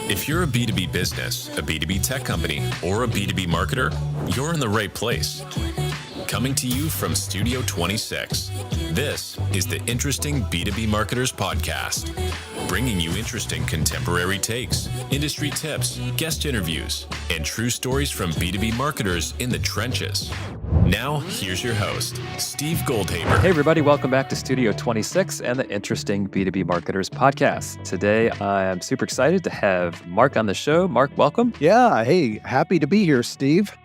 If you're a B2B business, a B2B tech company, or a B2B marketer, you're in the right place. Coming to you from Studio 26, this is the Interesting B2B Marketers Podcast, bringing you interesting contemporary takes, industry tips, guest interviews, and true stories from B2B marketers in the trenches. Now, here's your host, Steve Goldhaber. Hey, everybody. Welcome back to Studio 26 and the Interesting B2B Marketers Podcast. Today, I am super excited to have Mark on the show. Mark, welcome. Yeah. Hey, happy to be here, Steve.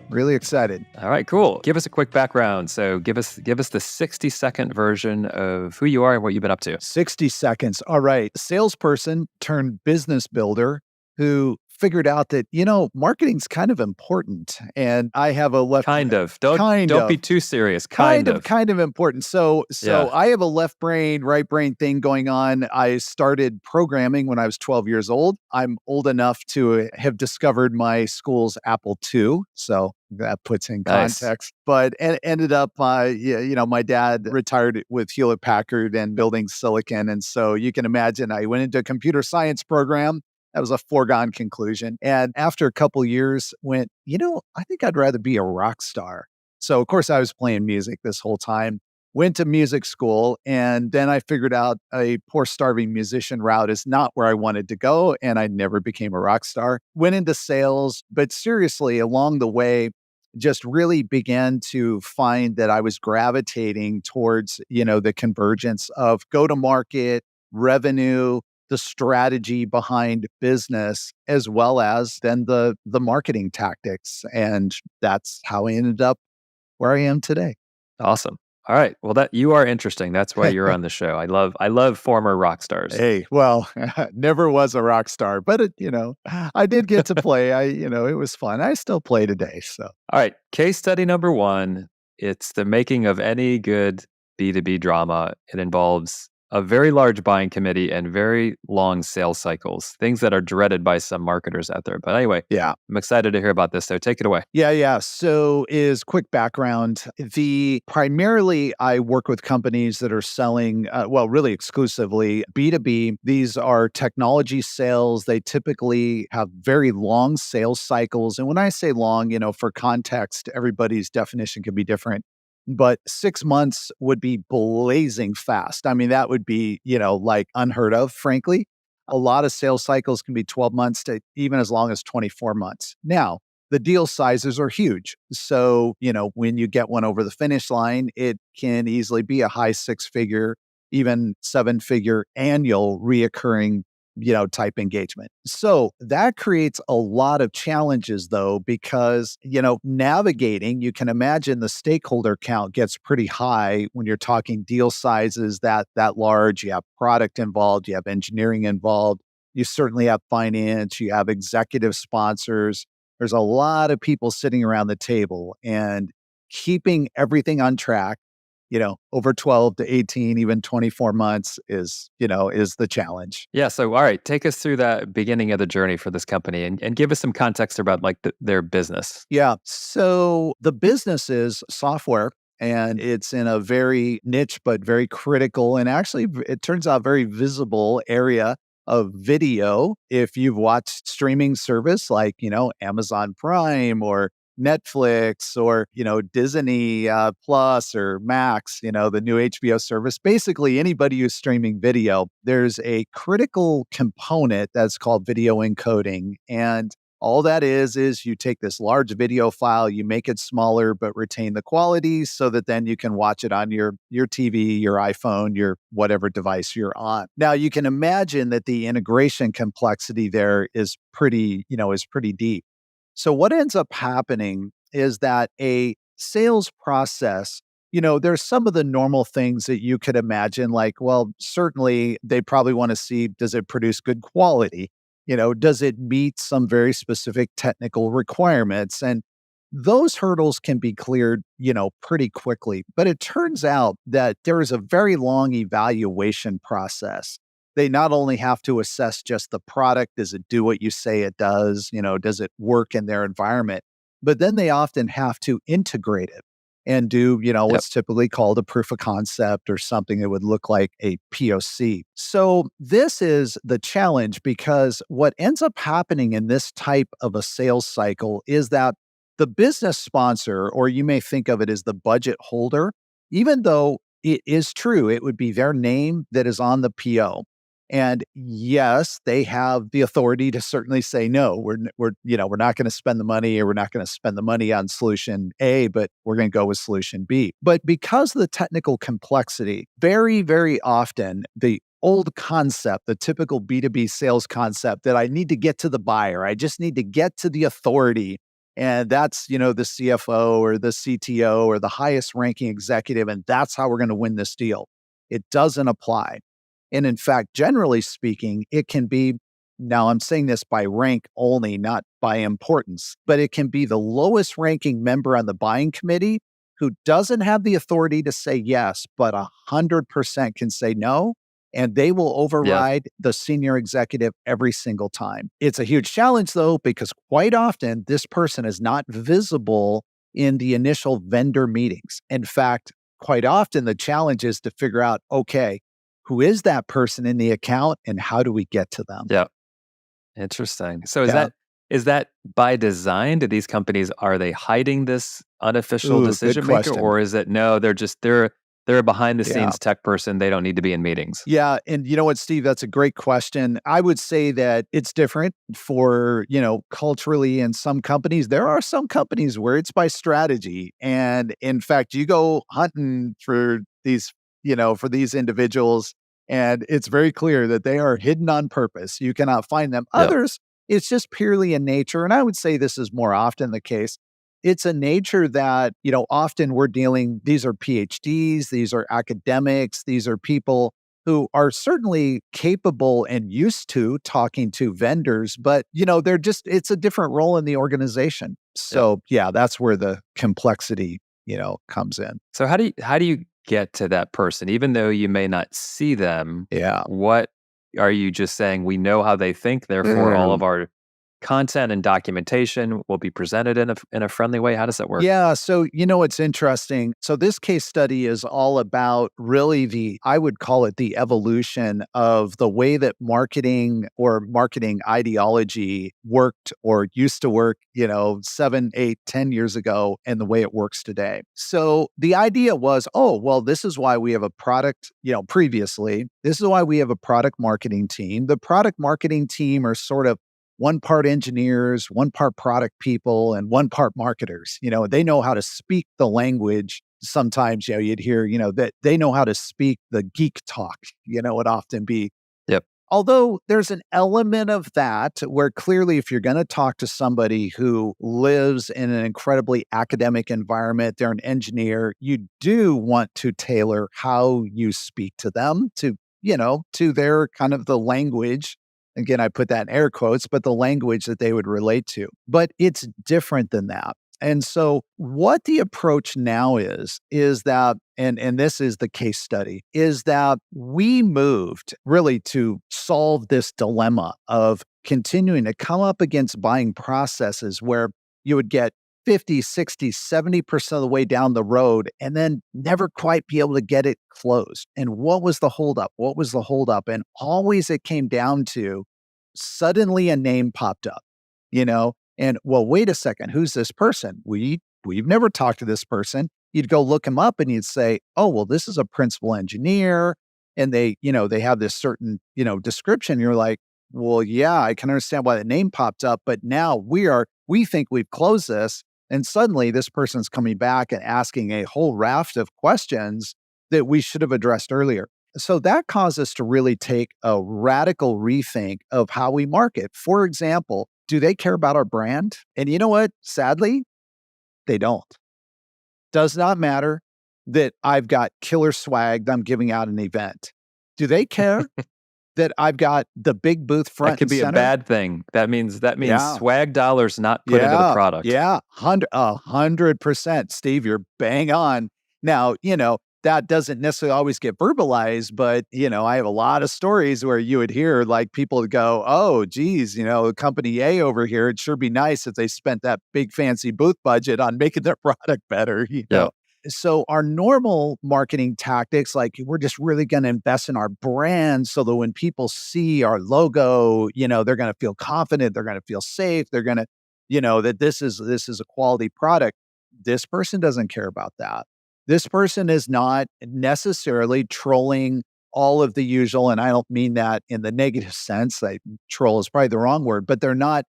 Really excited. All right, cool. Give us a quick background. So give us the 60-second version of who you are and what you've been up to. 60 seconds. All right. Salesperson turned business builder who figured out that, marketing's kind of important. And I have a left... Don't be too serious. Kind of important. So Yeah. I have a left brain, right brain thing going on. I started programming when I was 12 years old. I'm old enough to have discovered my school's Apple II. So that puts in Nice. context. But ended up, my dad retired with Hewlett Packard and building silicon. And so you can imagine I went into a computer science program. That was a foregone conclusion. And after a couple years went, I think I'd rather be a rock star. So of course I was playing music this whole time, went to music school, and then I figured out a poor starving musician route is not where I wanted to go. And I never became a rock star. Went into sales, but seriously, along the way, just really began to find that I was gravitating towards, the convergence of go-to-market, revenue, the strategy behind business, as well as then the marketing tactics. And that's how I ended up where I am today. Awesome. All right. Well, that you are interesting. That's why you're on the show. I love former rock stars. Hey, well, never was a rock star, but I did get to play. It was fun. I still play today. So, All right. Case study number one. It's the making of any good B2B drama. It involves a very large buying committee and very long sales cycles, things that are dreaded by some marketers out there. But anyway, yeah. I'm excited to hear about this. So take it away. Yeah. So quick background. Primarily I work with companies that are selling, really exclusively B2B. These are technology sales. They typically have very long sales cycles. And when I say long, for context, everybody's definition can be different. But 6 months would be blazing fast. I mean, that would be, like unheard of, frankly. A lot of sales cycles can be 12 months to even as long as 24 months. Now, the deal sizes are huge. So, when you get one over the finish line, it can easily be a high 6-figure, even 7-figure annual reoccurring type engagement. So that creates a lot of challenges though, because, navigating, you can imagine the stakeholder count gets pretty high when you're talking deal sizes that large. You have product involved, you have engineering involved, you certainly have finance, you have executive sponsors. There's a lot of people sitting around the table, and keeping everything on track, over 12 to 18, even 24 months is the challenge. Yeah. So, all right, take us through that beginning of the journey for this company and give us some context about their business. Yeah. So the business is software, and it's in a very niche, but very critical, and actually it turns out very visible area of video. If you've watched streaming service like, Amazon Prime or Netflix or, Disney Plus or Max, the new HBO service, basically anybody who's streaming video, there's a critical component that's called video encoding. And all that is you take this large video file, you make it smaller, but retain the quality so that then you can watch it on your TV, your iPhone, your whatever device you're on. Now, you can imagine that the integration complexity there is pretty deep. So what ends up happening is that a sales process, there's some of the normal things that you could imagine, like, well, certainly they probably want to see, does it produce good quality? Does it meet some very specific technical requirements? And those hurdles can be cleared, pretty quickly. But it turns out that there is a very long evaluation process. They not only have to assess just the product, does it do what you say it does? Does it work in their environment? But then they often have to integrate it. and do, Yep. what's typically called a proof of concept or something that would look like a POC. So this is the challenge, because what ends up happening in this type of a sales cycle is that the business sponsor, or you may think of it as the budget holder, even though it is true, it would be their name that is on the PO. And yes, they have the authority to certainly say no. We're not going to spend the money, or we're not going to spend the money on solution A, but we're going to go with solution B. But because of the technical complexity, very, very often the old concept, the typical B2B sales concept that I need to get to the buyer, I just need to get to the authority. And that's, the CFO or the CTO or the highest ranking executive. And that's how we're going to win this deal. It doesn't apply. And in fact, generally speaking, it can be, now I'm saying this by rank only, not by importance, but it can be the lowest ranking member on the buying committee who doesn't have the authority to say yes, but 100% can say no. And they will override the senior executive every single time. It's a huge challenge, though, because quite often this person is not visible in the initial vendor meetings. In fact, quite often the challenge is to figure out, okay, who is that person in the account and how do we get to them? Yeah. Interesting. So Yeah. is that by design? Do these companies, are they hiding this unofficial Ooh, good decision maker, question. or is it no, they're a behind the Yeah. scenes tech person, they don't need to be in meetings? Yeah. And you know what, Steve, that's a great question. I would say that it's different for, culturally in some companies. There are some companies where it's by strategy. And in fact, you go hunting for these, for these individuals, and it's very clear that they are hidden on purpose. You cannot find them. Yep. Others, it's just purely in nature. And I would say this is more often the case. It's a nature that, often we're dealing, these are PhDs, these are academics, these are people who are certainly capable and used to talking to vendors, but, it's a different role in the organization. So, yeah, that's where the complexity, comes in. So how do you get to that person, even though you may not see them? Yeah. What are you just saying? We know how they think, therefore all of our content and documentation will be presented in a friendly way. How does that work? Yeah. So, it's interesting. So, this case study is all about really I would call it the evolution of the way that marketing or marketing ideology worked or used to work, 7, 8, 10 years ago, and the way it works today. So, the idea was, oh, well, this is why we have a product, previously, this is why we have a product marketing team. The product marketing team are sort of one part engineers, one part product people, and one part marketers. They know how to speak the language. Sometimes, you'd hear, that they know how to speak the geek talk, it often be. Yep. Although there's an element of that where clearly if you're going to talk to somebody who lives in an incredibly academic environment, they're an engineer, you do want to tailor how you speak to them to their kind of the language. Again, I put that in air quotes, but the language that they would relate to. But it's different than that. And so what the approach now is that, and this is the case study, is that we moved really to solve this dilemma of continuing to come up against buying processes where you would get 50, 60, 70% of the way down the road and then never quite be able to get it closed. And what was the holdup? What was the holdup? And always it came down to suddenly a name popped up, and well, wait a second, who's this person? We've never talked to this person. You'd go look him up and you'd say, oh, well, this is a principal engineer. And they have this certain, description. You're like, well, yeah, I can understand why the name popped up, but now we think we've closed this. And suddenly this person's coming back and asking a whole raft of questions that we should have addressed earlier. So that caused us to really take a radical rethink of how we market. For example, do they care about our brand? And you know what? Sadly, they don't. Does not matter that I've got killer swag that I'm giving out an event. Do they care that I've got the big booth front That could and be center? a bad thing. That means Yeah. swag dollars not put into the product. Yeah, 100%. Steve, you're bang on. Now, that doesn't necessarily always get verbalized, but, I have a lot of stories where you would hear like people go, oh, geez, company A over here, it'd sure be nice if they spent that big fancy booth budget on making their product better, Yeah. so our normal marketing tactics, like we're just really going to invest in our brand so that when people see our logo, they're going to feel confident, they're going to feel safe, they're going to, that this is a quality product. This person doesn't care about that. This person is not necessarily trolling all of the usual, and I don't mean that in the negative sense. Like troll is probably the wrong word, but they're not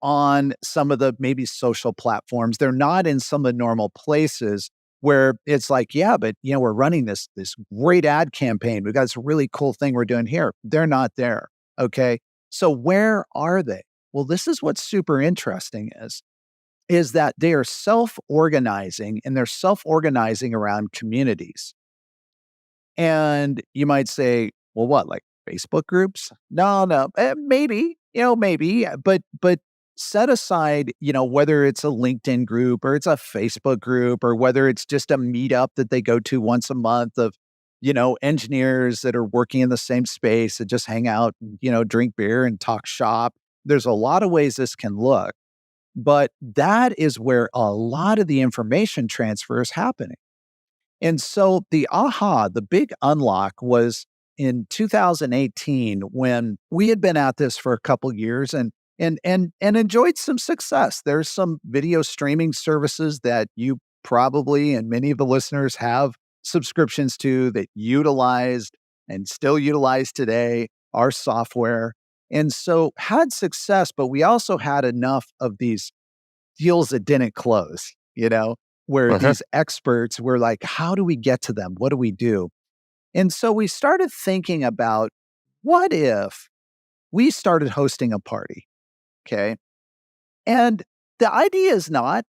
on some of the maybe social platforms. They're not in some of the normal places where it's like, yeah, but we're running this great ad campaign. We've got this really cool thing we're doing here. They're not there. Okay. So where are they? Well, this is what's super interesting is that they are self-organizing, and they're self-organizing around communities. And you might say, well, what, like Facebook groups? No, maybe, maybe, but set aside, whether it's a LinkedIn group or it's a Facebook group or whether it's just a meetup that they go to once a month of, engineers that are working in the same space and just hang out, drink beer and talk shop. There's a lot of ways this can look, but that is where a lot of the information transfer is happening. And so the big unlock was in 2018 when we had been at this for a couple years and enjoyed some success. There's some video streaming services that you probably and many of the listeners have subscriptions to that utilized and still utilize today our software. And so had success, but we also had enough of these deals that didn't close, where these experts were like, how do we get to them? What do we do? And so we started thinking about, what if we started hosting a party? Okay. And the idea it's not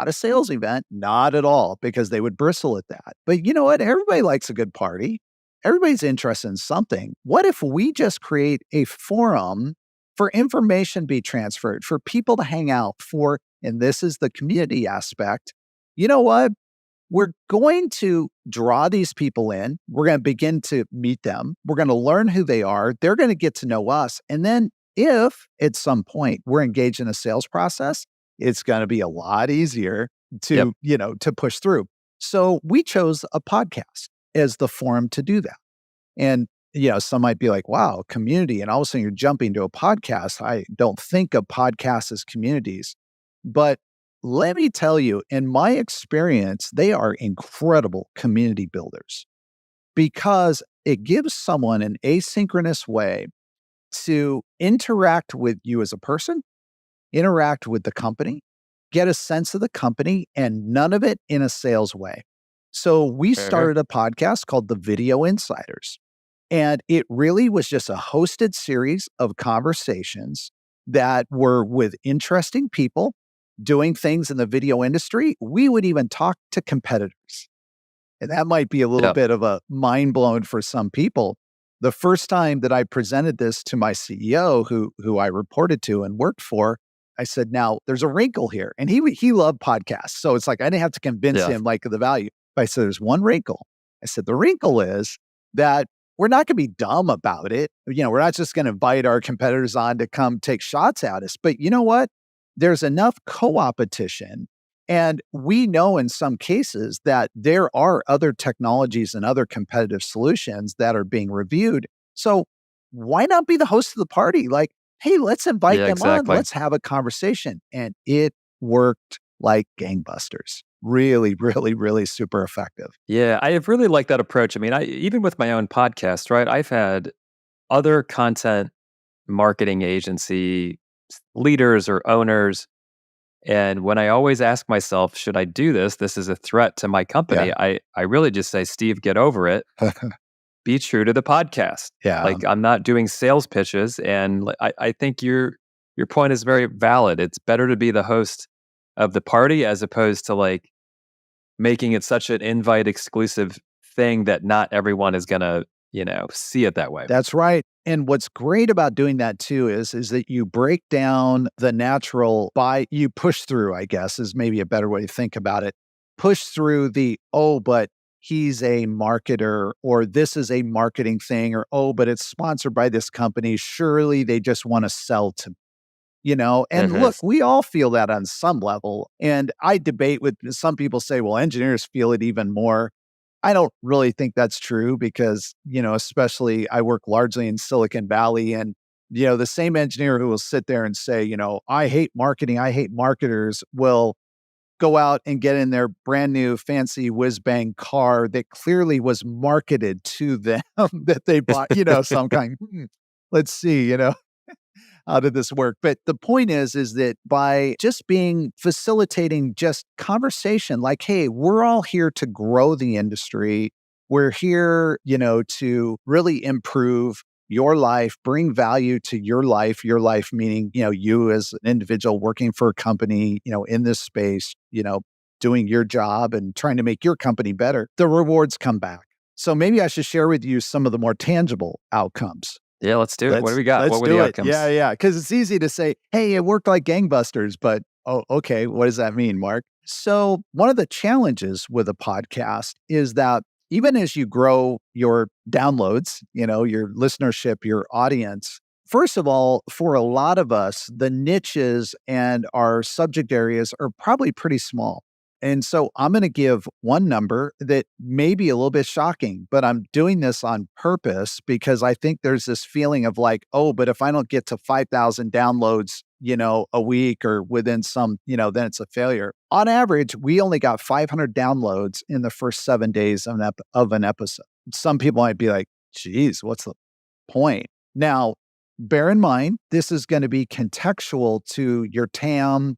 a sales event, not at all, because they would bristle at that. But you know what? Everybody likes a good party. Everybody's interested in something. What if we just create a forum for information to be transferred, for people to hang out for, and this is the community aspect. You know what? We're going to draw these people in. We're going to begin to meet them. We're going to learn who they are. They're going to get to know us. And then if at some point we're engaged in a sales process, it's going to be a lot easier to, to push through. So we chose a podcast as the forum to do that. And, some might be like, wow, community. And all of a sudden you're jumping to a podcast. I don't think of podcasts as communities, but let me tell you, in my experience, they are incredible community builders because it gives someone an asynchronous way to interact with you as a person, interact with the company, get a sense of the company, and none of it in a sales way. So we started a podcast called The Video Insiders, and it really was just a hosted series of conversations that were with interesting people doing things in the video industry. We would even talk to competitors. And that might be a little bit of a mind blown for some people. The first time that I presented this to my CEO, who I reported to and worked for, I said, now there's a wrinkle here. And he loved podcasts. So it's like, I didn't have to convince him like the value. But I said, there's one wrinkle. I said, the wrinkle is that we're not going to be dumb about it. We're not just going to invite our competitors on to come take shots at us. But you know what? There's enough co-opetition. And we know in some cases that there are other technologies and other competitive solutions that are being reviewed. So why not be the host of the party? Like, hey, let's invite them on. Let's have a conversation. And it worked like gangbusters. Really, really, really super effective. Yeah, I have really liked that approach. I mean, even with my own podcast, right? I've had other content marketing agency leaders or owners. And when I always ask myself, should I do this? This is a threat to my company. I really just say, Steve, get over it. Be true to the podcast. Like, I'm not doing sales pitches. And I think your point is very valid. It's better to be the host of the party as opposed to like making it such an invite exclusive thing that not everyone is going to, see it that way. That's right. And what's great about doing that too is that you break down the natural you push through, I guess, is maybe a better way to think about it. Push through but he's a marketer, or this is a marketing thing, or, but it's sponsored by this company. Surely they just want to sell to me. And look, we all feel that on some level. And I debate with some people say, well, engineers feel it even more. I don't really think that's true because, especially I work largely in Silicon Valley, and, the same engineer who will sit there and say, I hate marketing, I hate marketers, will go out and get in their brand new fancy whiz bang car that clearly was marketed to them that they bought, some kind. Let's see, how did this work? But the point is that by just facilitating just conversation, like, hey, we're all here to grow the industry. We're here, to really improve your life, bring value to your life meaning, you as an individual working for a company, in this space, doing your job and trying to make your company better. The rewards come back. So maybe I should share with you some of the more tangible outcomes. Yeah, let's do it. What do we got? What were the outcomes? Yeah. Because it's easy to say, hey, it worked like gangbusters, but okay, what does that mean, Mark? So one of the challenges with a podcast is that even as you grow your downloads, your listenership, your audience, first of all, for a lot of us, the niches and our subject areas are probably pretty small. And so I'm going to give one number that may be a little bit shocking, but I'm doing this on purpose because I think there's this feeling of like, oh, but if I don't get to 5,000 downloads, a week or within some, then it's a failure. On average, we only got 500 downloads in the first 7 days of an episode. Some people might be like, geez, what's the point? Now, bear in mind, this is going to be contextual to your TAM.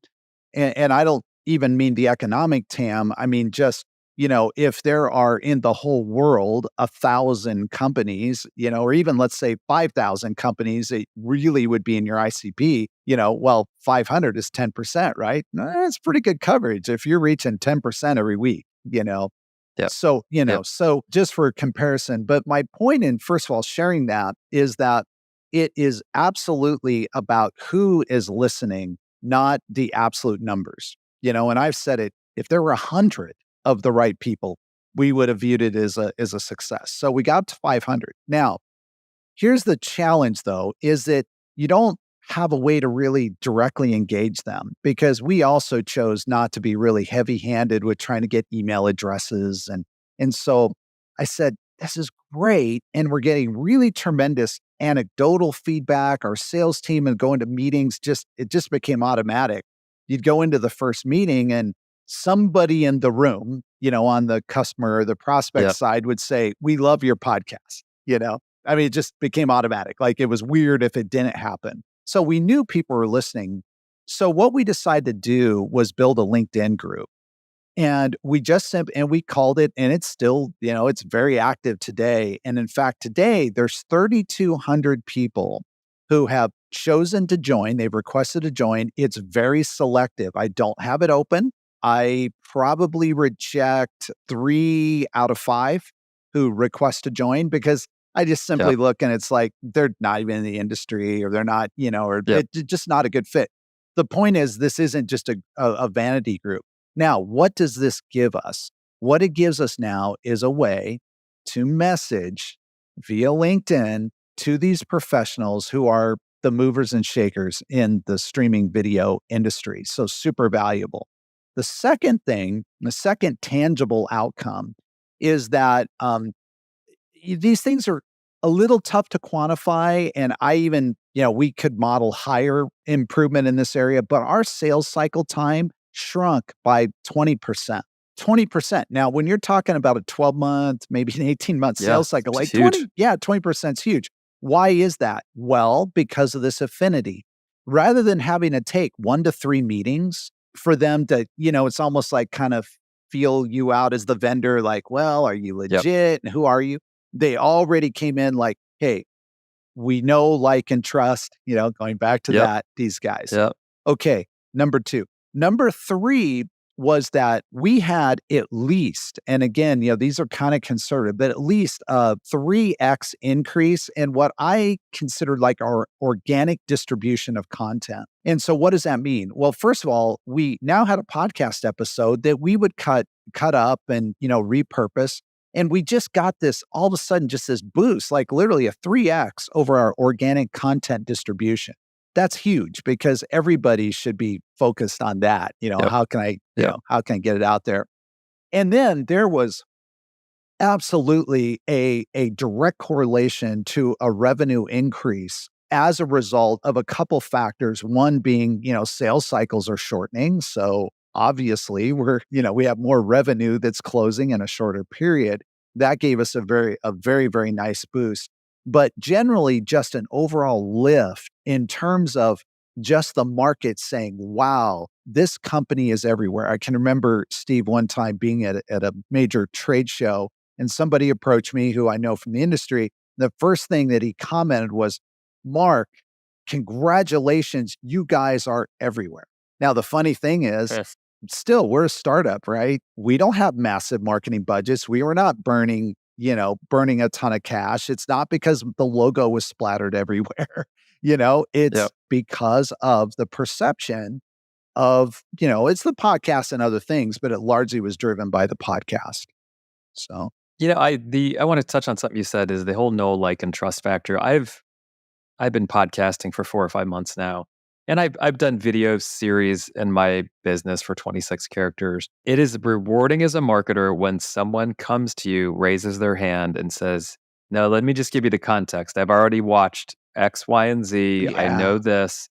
And I don't even mean the economic TAM. I mean, just, if there are in the whole world 1,000 companies, or even let's say 5,000 companies that really would be in your ICP, 500 is 10%, right? That's pretty good coverage if you're reaching 10% every week, Yep. So, so just for comparison, but my point in, first of all, sharing that is that it is absolutely about who is listening, not the absolute numbers. And I've said it, if there were 100 of the right people, we would have viewed it as a success. So we got to 500. Now, here's the challenge though, is that you don't have a way to really directly engage them because we also chose not to be really heavy-handed with trying to get email addresses. And so I said, this is great. And we're getting really tremendous anecdotal feedback. Our sales team and going to meetings, it just became automatic. You'd go into the first meeting and somebody in the room, on the customer or the prospect side would say, we love your podcast. I mean, it just became automatic. Like it was weird if it didn't happen. So we knew people were listening. So what we decided to do was build a LinkedIn group. And we we called it, and it's still, it's very active today. And in fact, today there's 3,200 people who have chosen to join. They've requested to join. It's very selective. I don't have it open. I probably reject 3 out of 5 who request to join because I just simply look and it's like, they're not even in the industry or they're not, or it's just not a good fit. The point is, this isn't just a vanity group. Now, what does this give us? What it gives us now is a way to message via LinkedIn to these professionals who are the movers and shakers in the streaming video industry. So super valuable. The second tangible outcome is that these things are a little tough to quantify. And I even, we could model higher improvement in this area, but our sales cycle time shrunk by 20%. 20%. Now, when you're talking about a 12-month, maybe an 18-month sales cycle, like 20% is huge. Why is that? Well, because of this affinity. Rather than having to take 1 to 3 meetings for them to, it's almost like kind of feel you out as the vendor, like, well, are you legit? And who are you? They already came in like, hey, we know, like, and trust, going back to that, these guys. Okay, number 2. Number 3 was that we had at least, and again, these are kind of conservative, but at least a 3x increase in what I considered like our organic distribution of content. And so what does that mean? Well, first of all, we now had a podcast episode that we would cut up and, repurpose. And we just got this, all of a sudden, just this boost, like literally a 3x over our organic content distribution. that's huge because everybody should be focused on that. Yep. How can I, Yep. how can I get it out there? And then there was absolutely a direct correlation to a revenue increase as a result of a couple factors. One being, sales cycles are shortening. So obviously we have more revenue that's closing in a shorter period. That gave us a very, very nice boost. But generally, just an overall lift in terms of just the market saying, wow, this company is everywhere. I can remember, Steve, one time being at a major trade show, and somebody approached me who I know from the industry. The first thing that he commented was, Mark, congratulations, you guys are everywhere. Now, the funny thing is, Yes. still, we're a startup, right? We don't have massive marketing budgets. We were not burning a ton of cash. It's not because the logo was splattered everywhere. It's Yep. because of the perception of, it's the podcast and other things, but it largely was driven by the podcast. So, I want to touch on something you said is the whole know, like, and trust factor. I've been podcasting for 4 or 5 months now, and I've done video series in my business for 26 characters. It is rewarding as a marketer when someone comes to you, raises their hand, and says, "No, let me just give you the context. I've already watched X, Y, and Z. I yeah, know this."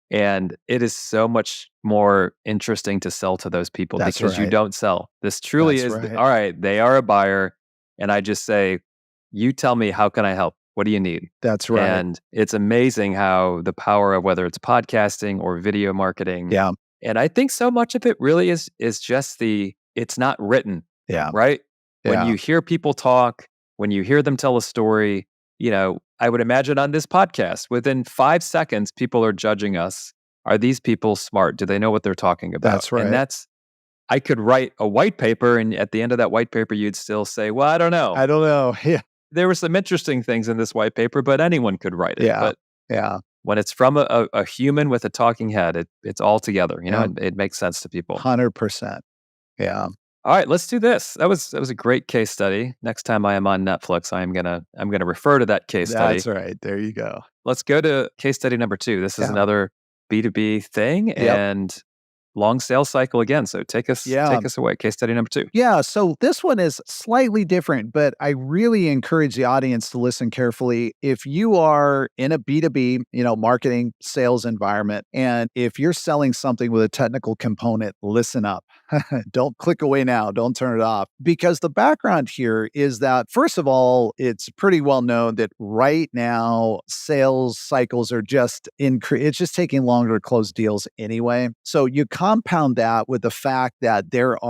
And it is so much more interesting to sell to those people that's because you right. don't sell. This truly That's is, right. all right, they are a buyer. And I just say, you tell me, how can I help? What do you need? That's right. And it's amazing how the power of whether it's podcasting or video marketing. Yeah. And I think so much of it really is just it's not written, Yeah. right? When Yeah. you hear people talk, when you hear them tell a story, I would imagine on this podcast, within 5 seconds, people are judging us. Are these people smart? Do they know what they're talking about? That's right. And I could write a white paper, and at the end of that white paper, you'd still say, well, I don't know. I don't know. Yeah. There were some interesting things in this white paper, but anyone could write it. Yeah. But Yeah. when it's from a human with a talking head, it's all together. Yeah. It makes sense to people. 100%. Yeah. All right, let's do this. That was a great case study. Next time I am on Netflix, I'm gonna refer to that case study. That's right. There you go. Let's go to case study number 2. This is Yeah. another B2B thing and long sales cycle again. So take us away. Case study number 2. Yeah. So this one is slightly different, but I really encourage the audience to listen carefully. If you are in a B2B, marketing sales environment, and if you're selling something with a technical component, listen up. Don't click away now. Don't turn it off. Because the background here is that, first of all, it's pretty well known that right now sales cycles are just it's just taking longer to close deals anyway. So you compound that with the fact that there's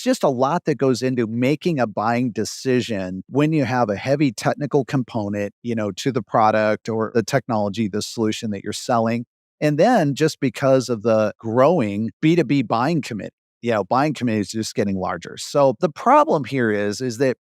just a lot that goes into making a buying decision when you have a heavy technical component, to the product or the technology, the solution that you're selling. And then just because of the growing B2B buying committee, buying committee is just getting larger. So the problem here is that,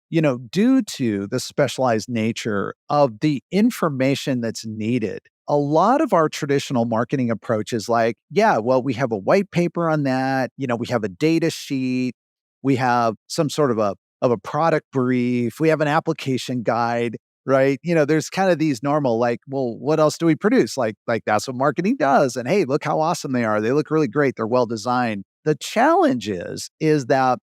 due to the specialized nature of the information that's needed, a lot of our traditional marketing approach is like, we have a white paper on that. We have a data sheet. We have some sort of a product brief. We have an application guide. Right. There's kind of these normal, like, well, what else do we produce? Like that's what marketing does. And hey, look how awesome they are. They look really great. They're well designed. The challenge is that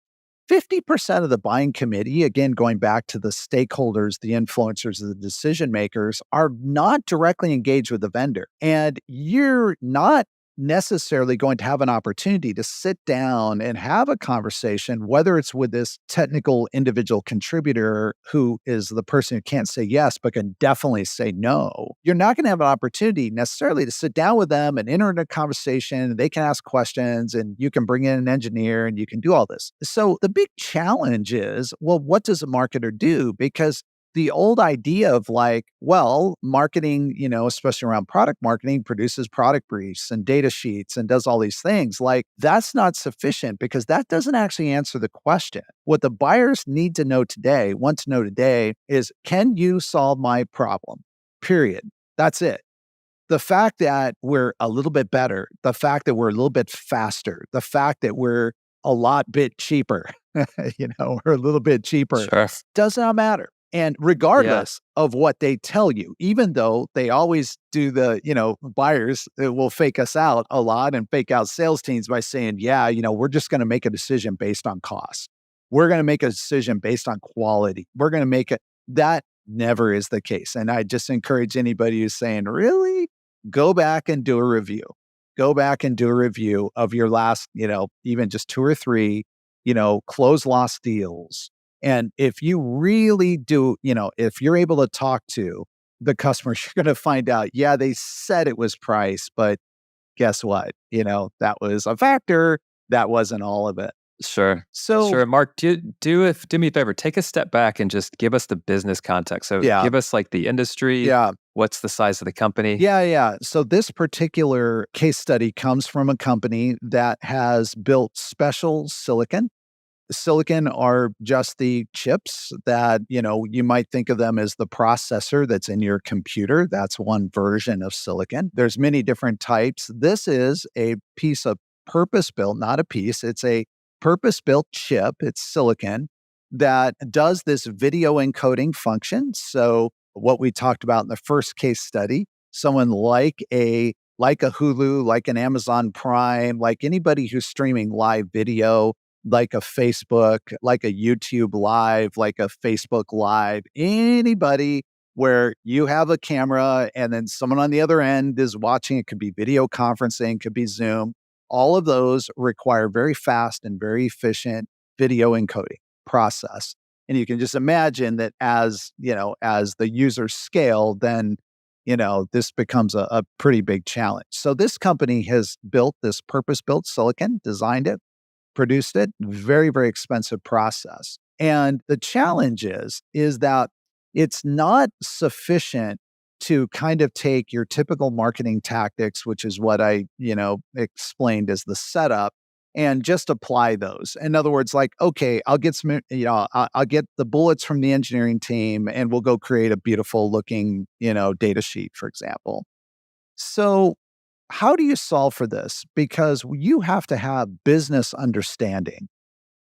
50% of the buying committee, again, going back to the stakeholders, the influencers, the decision makers, are not directly engaged with the vendor. And you're not necessarily going to have an opportunity to sit down and have a conversation, whether it's with this technical individual contributor who is the person who can't say yes, but can definitely say no. You're not going to have an opportunity necessarily to sit down with them and enter into a conversation. They can ask questions and you can bring in an engineer and you can do all this. So the big challenge is, well, what does a marketer do? Because the old idea of like, well, marketing, especially around product marketing, produces product briefs and data sheets and does all these things. Like, that's not sufficient because that doesn't actually answer the question. What the buyers want to know today is, can you solve my problem? Period. That's it. The fact that we're a little bit better, the fact that we're a little bit faster, the fact that we're a lot bit cheaper, we're a little bit cheaper, Sure. does not matter. And regardless of what they tell you, even though they always do buyers will fake us out a lot and fake out sales teams by saying, yeah, we're just going to make a decision based on cost. We're going to make a decision based on quality. We're going to make it. That never is the case. And I just encourage anybody who's saying, really, go back and do a review. Go back and do a review of your last, even just 2 or 3, close loss deals. And if you really do, if you're able to talk to the customers, you're going to find out, yeah, they said it was price, but guess what? That was a factor. That wasn't all of it. Sure. So, sure. Mark, do me a favor, take a step back and just give us the business context. So yeah, give us like the industry. yeah, What's the size of the company? yeah. So this particular case study comes from a company that has built special silicon. Silicon are just the chips that, you might think of them as the processor that's in your computer. That's one version of silicon. There's many different types. This is a piece of purpose-built, not a piece. It's a purpose-built chip. It's silicon that does this video encoding function. So what we talked about in the first case study, someone like a Hulu, like an Amazon Prime, like anybody who's streaming live video, like a Facebook, like a YouTube Live, like a Facebook Live, anybody where you have a camera and then someone on the other end is watching. It could be video conferencing, could be Zoom. All of those require very fast and very efficient video encoding process. And you can just imagine that as the users scale, then, this becomes a pretty big challenge. So this company has built this purpose-built silicon, designed it, produced it. Very, very expensive process. And the challenge is that it's not sufficient to kind of take your typical marketing tactics, which is what I, explained as the setup, and just apply those. In other words, like, okay, I'll get some, I'll get the bullets from the engineering team and we'll go create a beautiful looking, data sheet, for example. So how do you solve for this? Because you have to have business understanding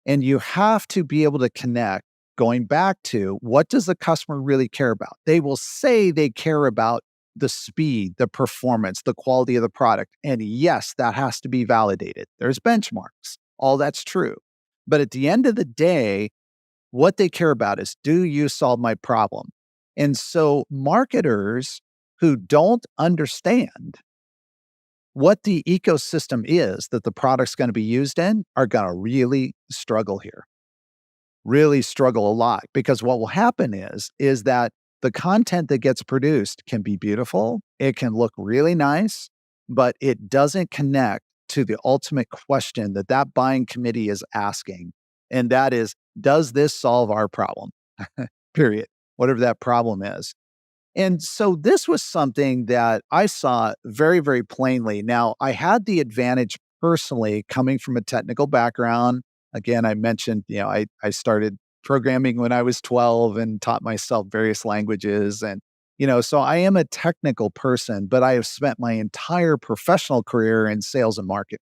and you have to be able to connect, going back to what does the customer really care about? They will say they care about the speed, the performance, the quality of the product. And yes, that has to be validated. There's benchmarks. All that's true. But at the end of the day, what they care about is, do you solve my problem? And so marketers who don't understand what the ecosystem is that the product's going to be used in are going to really struggle here. Really struggle a lot, because what will happen is that the content that gets produced can be beautiful. It can look really nice, but it doesn't connect to the ultimate question that buying committee is asking. And that is, does this solve our problem? Period. Whatever that problem is. And so this was something that I saw very, very plainly. Now, I had the advantage personally coming from a technical background. Again, I mentioned, I started programming when I was 12 and taught myself various languages. And, so I am a technical person, but I have spent my entire professional career in sales and marketing.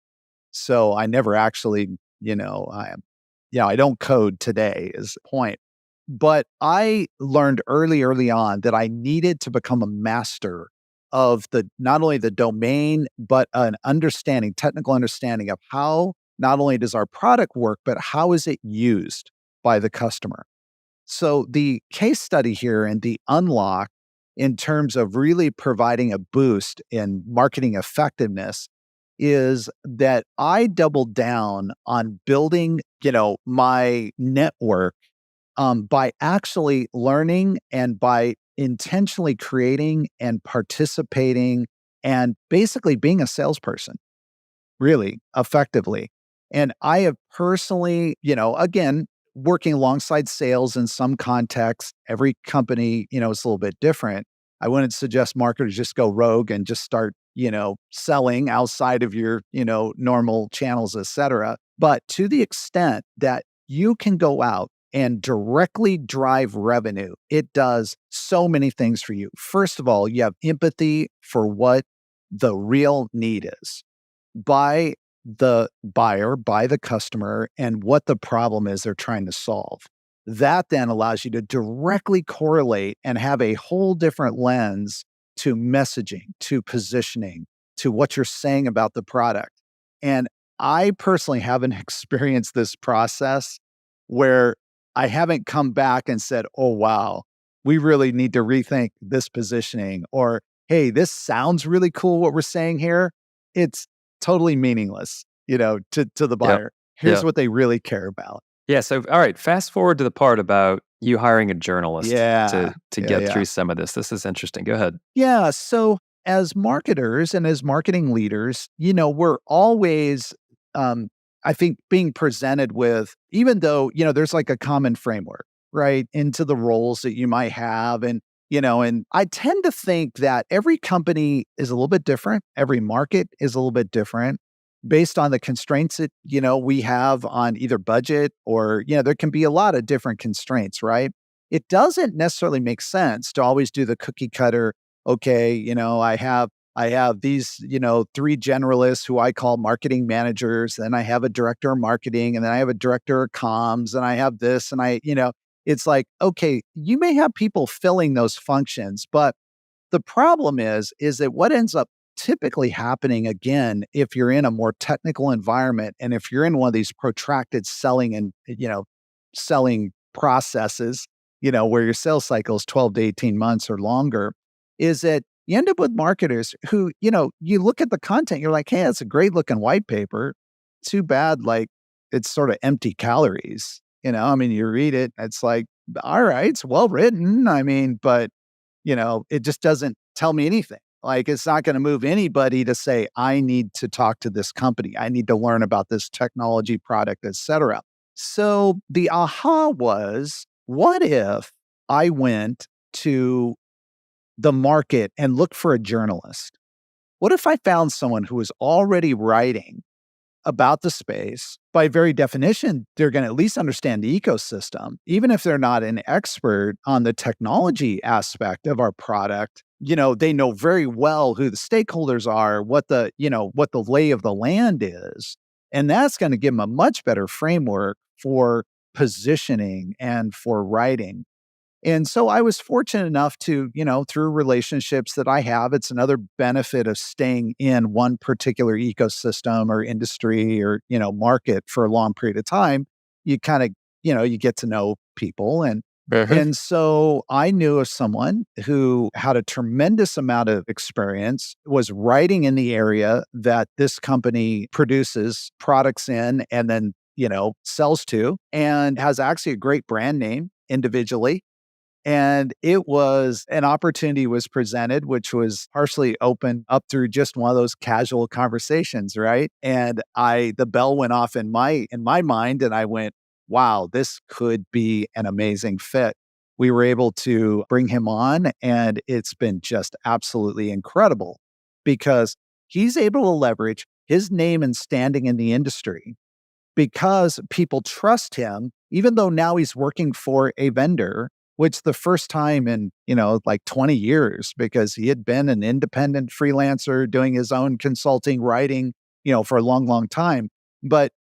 So I never actually, I don't code today is the point. But I learned early on that I needed to become a master of not only the domain, but an technical understanding of how not only does our product work, but how is it used by the customer. So the case study here and the unlock in terms of really providing a boost in marketing effectiveness is that I doubled down on building, my network by actually learning and by intentionally creating and participating and basically being a salesperson, really effectively. And I have personally, again, working alongside sales in some contexts, every company, is a little bit different. I wouldn't suggest marketers just go rogue and just start, selling outside of your, normal channels, et cetera. But to the extent that you can go out and directly drive revenue, it does so many things for you. First of all, you have empathy for what the real need is by the buyer, by the customer, and what the problem is they're trying to solve. that then allows you to directly correlate and have a whole different lens to messaging, to positioning, to what you're saying about the product. And I personally haven't experienced this process where I haven't come back and said, oh, wow, we really need to rethink this positioning, or, hey, this sounds really cool what we're saying here. It's totally meaningless, to the Yep. buyer. Here's what they really care about. Yeah. So, all right, fast forward to the part about you hiring a journalist Yeah. to Yeah. get Yeah. through some of this. This is interesting. Go ahead. Yeah. So, as marketers and as marketing leaders, we're always, I think, being presented with, even though, there's like a common framework, right, into the roles that you might have. And I tend to think that every company is a little bit different. Every market is a little bit different based on the constraints that, we have on either budget or, there can be a lot of different constraints, right? It doesn't necessarily make sense to always do the cookie cutter. Okay, I have these, three generalists who I call marketing managers. Then I have a director of marketing, and then I have a director of comms, and I have this, and it's like, okay, you may have people filling those functions, but the problem is that what ends up typically happening, again, if you're in a more technical environment and if you're in one of these protracted selling and, selling processes, where your sales cycle is 12 to 18 months or longer, is that you end up with marketers who, you look at the content, you're like, hey, that's a great looking white paper. Too bad, like, it's sort of empty calories. I mean, you read it, it's like, all right, it's well written. I mean, but it just doesn't tell me anything. Like, it's not going to move anybody to say, I need to talk to this company. I need to learn about this technology product, et cetera. So the aha was, what if I went to the market and looked for a journalist? What if I found someone who was already writing about the space? By very definition, they're going to at least understand the ecosystem, even if they're not an expert on the technology aspect of our product. They know very well who the stakeholders are, what the lay of the land is. And that's going to give them a much better framework for positioning and for writing. And so I was fortunate enough to, through relationships that I have, it's another benefit of staying in one particular ecosystem or industry or, market for a long period of time. You kind of, you get to know people. And so I knew of someone who had a tremendous amount of experience, was writing in the area that this company produces products in and then, sells to, and has actually a great brand name individually. And it was an opportunity was presented, which was partially opened up through just one of those casual conversations, right? And the bell went off in my mind, and I went, wow, this could be an amazing fit. We were able to bring him on, and it's been just absolutely incredible because he's able to leverage his name and standing in the industry because people trust him, even though now he's working for a vendor, which the first time in, like 20 years, because he had been an independent freelancer doing his own consulting, writing, for a long, long time. But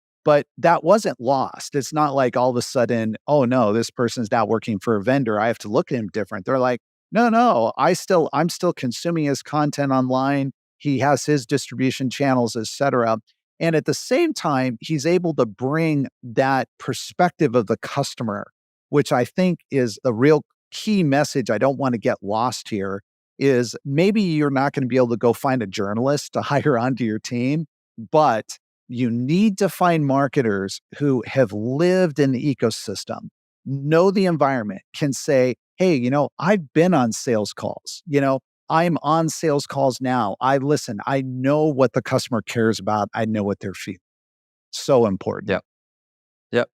that wasn't lost. It's not like all of a sudden, oh no, this person's now working for a vendor, I have to look at him different. They're like, no, I'm still consuming his content online. He has his distribution channels, et cetera. And at the same time, he's able to bring that perspective of the customer, which I think is the real key message. I don't want to get lost here, is maybe you're not going to be able to go find a journalist to hire onto your team, but you need to find marketers who have lived in the ecosystem, know the environment, can say, hey, I've been on sales calls, I'm on sales calls now. I listen, I know what the customer cares about. I know what they're feeling. So important. Yep. Yep.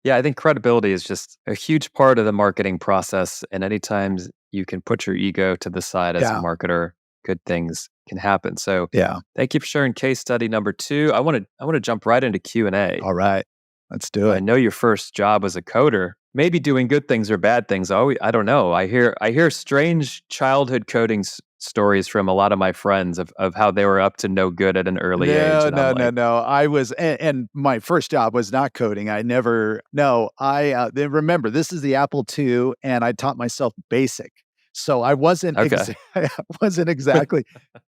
Yeah, I think credibility is just a huge part of the marketing process. And anytime you can put your ego to the side as a Yeah. marketer, good things can happen. So Yeah. thank you for sharing case study number 2. I want to jump right into Q&A. All right. Let's do I it. know your first job was a coder, maybe doing good things or bad things. I don't know. I hear strange childhood coding stories from a lot of my friends of how they were up to no good at an early age. No, And I'm no, no, like, no. I was, and my first job was not coding. I never, no, then remember, this is the Apple II, and I taught myself BASIC. So I wasn't, okay. I wasn't exactly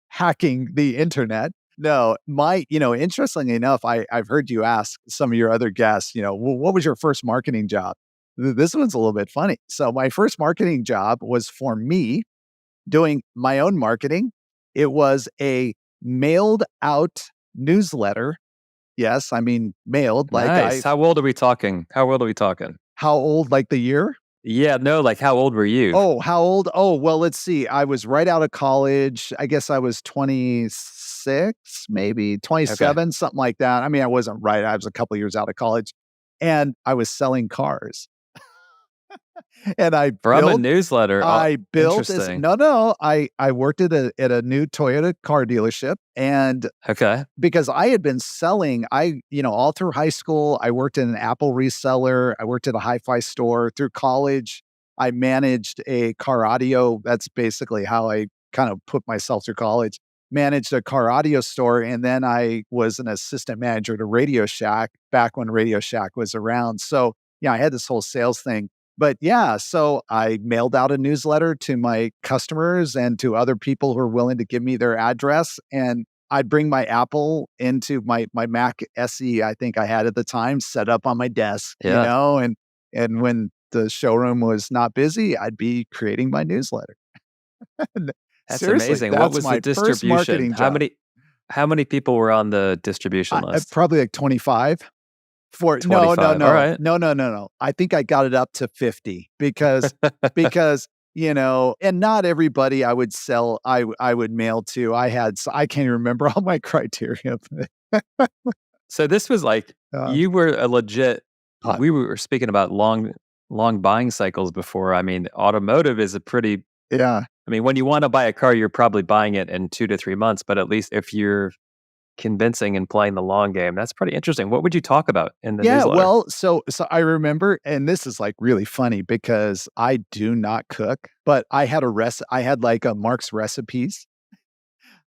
hacking the internet. No, interestingly enough, I've heard you ask some of your other guests, well, what was your first marketing job? This one's a little bit funny. So my first marketing job was for me doing my own marketing. It was a mailed out newsletter. Yes, I mean mailed. Nice. How old are we talking? How old are we talking? How old? Like the year? Yeah, no, like how old were you? Oh, how old? Oh, well, let's see. I was right out of college. I guess I was 26, maybe Okay. 27, something like that. I mean, I wasn't right. I was a couple years out of college, and I was selling cars. And From a newsletter. Oh, I built this. interesting. No. I worked at a new Toyota car dealership, and Okay. because I had been selling, all through high school, I worked in an Apple reseller. I worked at a hi-fi store. Through college, I managed a car audio. That's basically how I kind of put myself through college. Managed a car audio store, and then I was an assistant manager at a Radio Shack back when Radio Shack was around. So yeah, I had this whole sales thing. But yeah, so I mailed out a newsletter to my customers and to other people who were willing to give me their address. And I'd bring my Apple into my Mac SE, I think I had at the time, set up on my desk, Yeah. and when the showroom was not busy, I'd be creating my newsletter. That's Seriously, amazing. What that's was the my first distribution? marketing job. How many people were on the distribution list? Probably like 25. For no, no, 25. All no, right. no, no, no, no. I think I got it up to 50 because and not everybody I would sell, I would mail to. I can't even remember all my criteria. So this was like Uh, you were a legit. uh, We were speaking about long buying cycles before. I mean, automotive is a pretty. yeah. I mean, when you want to buy a car, you're probably buying it in 2 to 3 months. But at least if you're convincing and playing the long game, that's pretty interesting. What would you talk about in the Yeah, newsletter? well, so I remember, and this is like really funny because I do not cook, but I had like a Mark's recipes.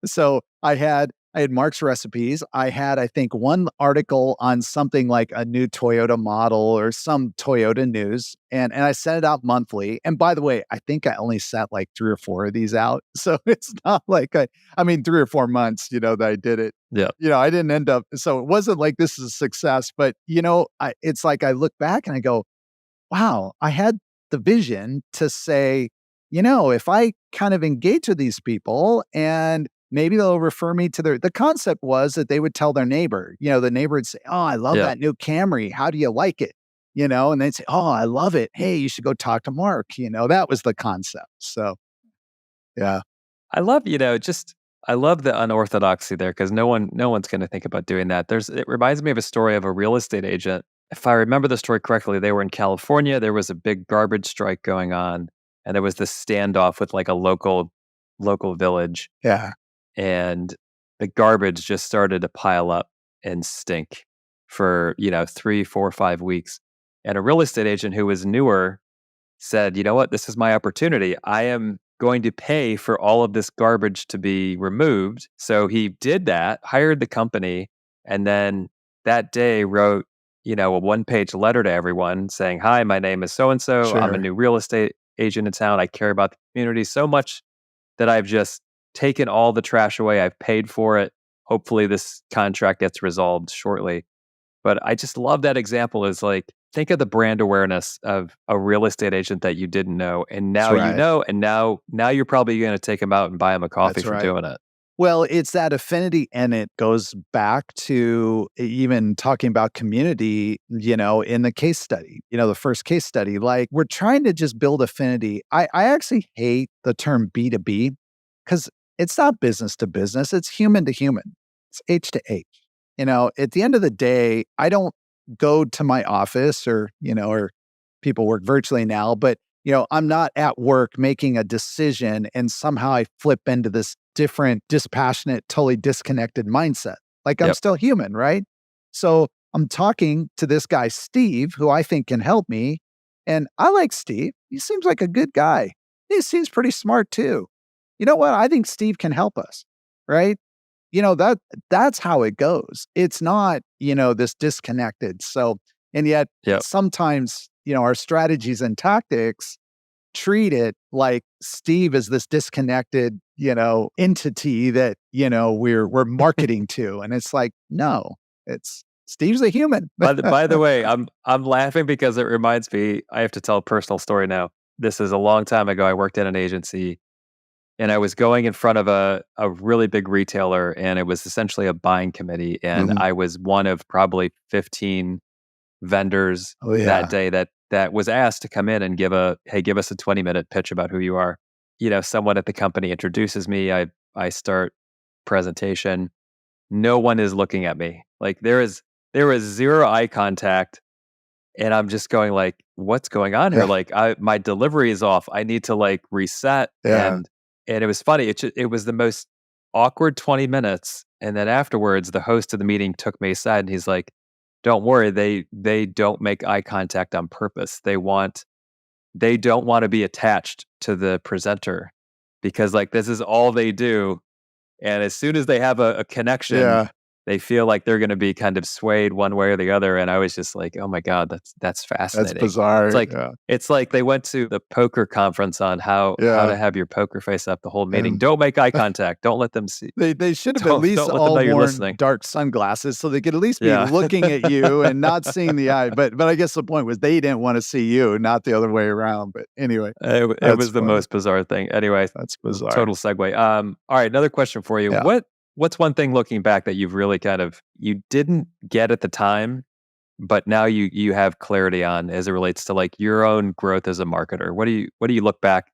So I had Mark's recipes. I had, I think, one article on something like a new Toyota model or some Toyota news, and I sent it out monthly. And by the way, I think I only sent like 3 or 4 of these out, so it's not like I mean 3 or 4 months, that I did it. Yeah. I didn't end up. So it wasn't like this is a success, but it's like I look back and I go, wow, I had the vision to say, if I kind of engage with these people and maybe they'll refer me to the concept was that they would tell their neighbor, the neighbor would say, oh, I love Yeah. that new Camry. How do you like it? And they'd say, oh, I love it. Hey, you should go talk to Mark. That was the concept. So, yeah. I love, I love the unorthodoxy there because no one's going to think about doing that. It reminds me of a story of a real estate agent. If I remember the story correctly, they were in California. There was a big garbage strike going on, and there was this standoff with like a local village, Yeah. and the garbage just started to pile up and stink for 3, 4, 5 weeks. And a real estate agent who was newer said, you know what, this is my opportunity. I am going to pay for all of this garbage to be removed. So he did that, hired the company, and then that day wrote, a one-page letter to everyone saying, hi, my name is so-and-so. I'm a Sure. new real estate agent in town. I care about the community so much that I've just taken all the trash away. I've paid for it. Hopefully this contract gets resolved shortly. But I just love that example is like, think of the brand awareness of a real estate agent that you didn't know. And That's now you right. know, and now you're probably going to take them out and buy them a coffee That's for right. doing it. Well, it's that affinity, and it goes back to even talking about community, in the case study, the first case study. Like, we're trying to just build affinity. I actually hate the term B2B because it's not business to business, it's human to human, it's H to H. At the end of the day, I don't go to my office or people work virtually now, but I'm not at work making a decision and somehow I flip into this different, dispassionate, totally disconnected mindset. Like I'm Yep. still human, right? So I'm talking to this guy, Steve, who I think can help me. And I like Steve. He seems like a good guy. He seems pretty smart too. you know what? I think Steve can help us, right? That's how it goes. It's not, this disconnected. So, and yet Yep. sometimes, our strategies and tactics treat it like Steve is this disconnected, entity that, we're marketing to. And it's like, no, it's Steve's a human. By the way, I'm laughing because it reminds me, I have to tell a personal story now. This is a long time ago. I worked at an agency and I was going in front of a really big retailer, and it was essentially a buying committee. And Mhm. I was one of probably 15 vendors Oh, yeah. that day that was asked to come in and give us a 20-minute pitch about who you are. Someone at the company introduces me. I start presentation. No one is looking at me. Like there is zero eye contact. And I'm just going like, what's going on here? Yeah. Like my delivery is off. I need to like reset. Yeah. And it was funny. It was the most awkward 20 minutes. And then afterwards, the host of the meeting took me aside and he's like, don't worry, they don't make eye contact on purpose. They don't want to be attached to the presenter because like this is all they do. And as soon as they have a connection, Yeah. they feel like they're going to be kind of swayed one way or the other. And I was just like, oh my God, that's That's fascinating. bizarre. It's it's like they went to the poker conference on how Yeah. to have your poker face up the whole meeting. And Don't make eye contact. Don't let them see. they should have at Don't least let them know all you're worn listening. dark sunglasses so they could at least be Yeah. looking at you and not seeing the eye. But I guess the point was they didn't want to see you, not the other way around. But anyway, It that's was the funny. most bizarre thing. Anyway, That's bizarre. total segue. All right, another question for you. Yeah. What's one thing looking back that you've really you didn't get at the time, but now you have clarity on as it relates to like your own growth as a marketer? What do you look back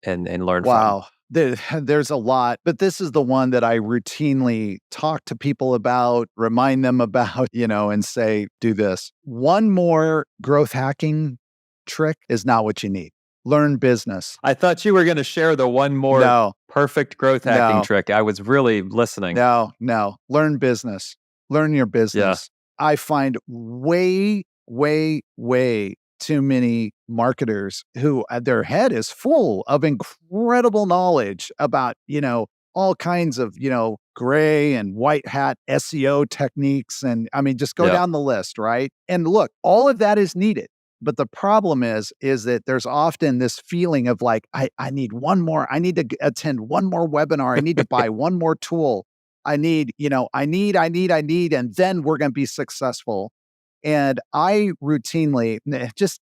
and learn from? Wow. There's a lot, but this is the one that I routinely talk to people about, remind them about, and say, do this. One more growth hacking trick is not what you need. Learn business. I thought you were going to share the one more No, perfect growth hacking No. trick. I was really listening. no. Learn business. Learn your business. I find way, way, way too many marketers who their head is full of incredible knowledge about, all kinds of, gray and white hat SEO techniques. And I mean, just go Yeah. down the list, right? And look, all of that is needed. But the problem is that there's often this feeling of like, I need one more, I need to attend one more webinar, I need to buy one more tool. I need, I need, and then we're going to be successful. And I routinely, just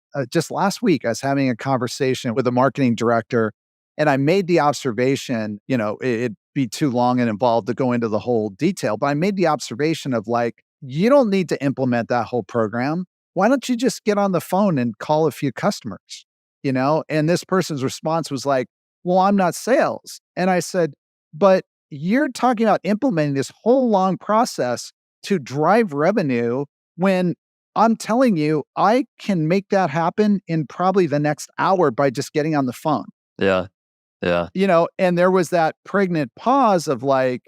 last week, I was having a conversation with a marketing director, and I made the observation, it'd be too long and involved to go into the whole detail, but I made the observation of like, you don't need to implement that whole program. Why don't you just get on the phone and call a few customers, And this person's response was like, well, I'm not sales. And I said, but you're talking about implementing this whole long process to drive revenue when I'm telling you, I can make that happen in probably the next hour by just getting on the phone. Yeah. Yeah. And there was that pregnant pause of like,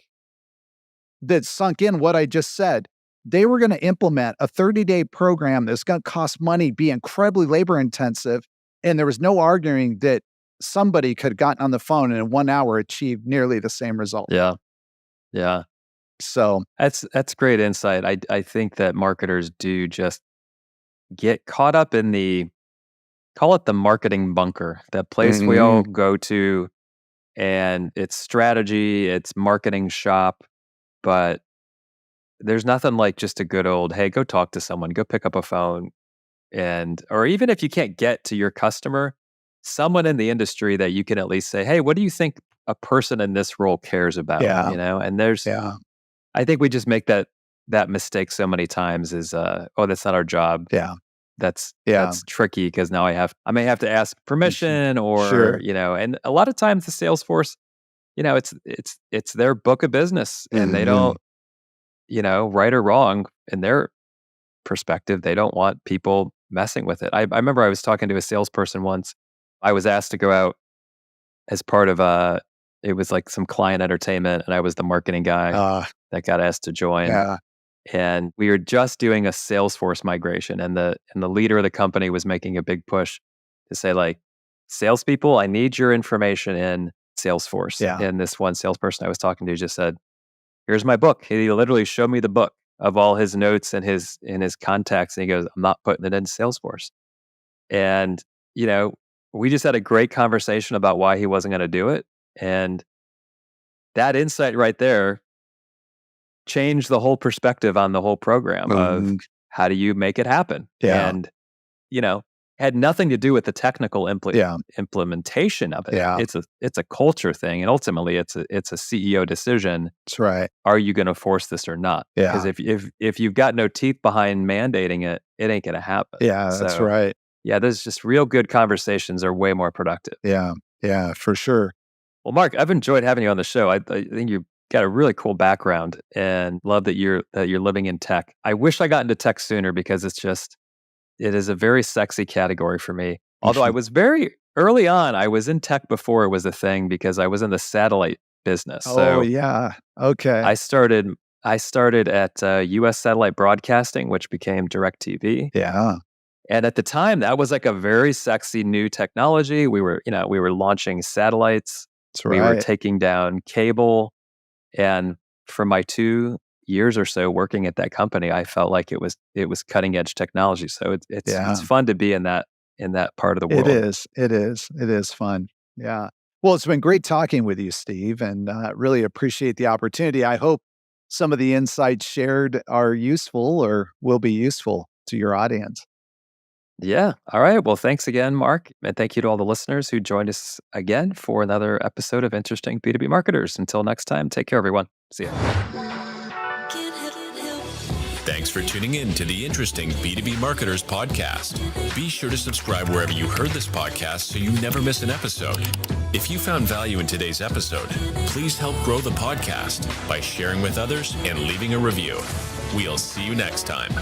that sunk in what I just said. They were going to implement a 30-day program that's going to cost money, be incredibly labor intensive. And there was no arguing that somebody could have gotten on the phone and in 1 hour achieved nearly the same result. Yeah. Yeah. So That's great insight. I think that marketers do just get caught up in call it the marketing bunker, that place we all go to, and it's strategy, it's marketing shop, but there's nothing like just a good old, hey, go talk to someone, go pick up a phone, or even if you can't get to your customer, someone in the industry that you can at least say, hey, what do you think a person in this role cares about? Yeah. And there's, yeah, I think we just make that mistake so many times is, oh, that's not our job. yeah, That's yeah. tricky because now I may have to ask permission or, Sure. and a lot of times the sales force, it's their book of business and they don't, right or wrong in their perspective, they don't want people messing with it. I remember I was talking to a salesperson once. I was asked to go out as part of it was like some client entertainment and I was the marketing guy that got asked to join. Yeah. And we were just doing a Salesforce migration, and the leader of the company was making a big push to say, like, salespeople, I need your information in Salesforce. Yeah. And this one salesperson I was talking to just said, here's my book. He literally showed me the book of all his notes and his contacts. And he goes, I'm not putting it in Salesforce. And, we just had a great conversation about why he wasn't going to do it. And that insight right there changed the whole perspective on the whole program of how do you make it happen? Yeah. And, had nothing to do with the technical implementation of it. Yeah. It's a culture thing. And ultimately it's a CEO decision. That's right. Are you going to force this or not? Yeah. Because if you've got no teeth behind mandating it, it ain't going to happen. Yeah, that's So, right. yeah, there's just real good conversations are way more productive. Yeah. Yeah, for sure. Well, Mark, I've enjoyed having you on the show. I think you've got a really cool background and love that you're living in tech. I wish I got into tech sooner because it is a very sexy category for me. Although I was very early on, I was in tech before it was a thing because I was in the satellite business. Oh, yeah. Okay. I started at U.S. Satellite Broadcasting, which became DirecTV. Yeah. And at the time, that was like a very sexy new technology. We were launching satellites. That's We were right. taking down cable. And for my 2 years or so working at that company, I felt like it was cutting edge technology. So it's fun to be in that part of the world. It is fun. Yeah. Well, it's been great talking with you, Steve, and really appreciate the opportunity. I hope some of the insights shared are useful or will be useful to your audience. Yeah. All right. Well, thanks again, Mark. And thank you to all the listeners who joined us again for another episode of Interesting B2B Marketers. Until next time, take care, everyone. See ya. Thanks for tuning in to the Interesting B2B Marketers podcast. Be sure to subscribe wherever you heard this podcast so you never miss an episode. If you found value in today's episode, please help grow the podcast by sharing with others and leaving a review. We'll see you next time.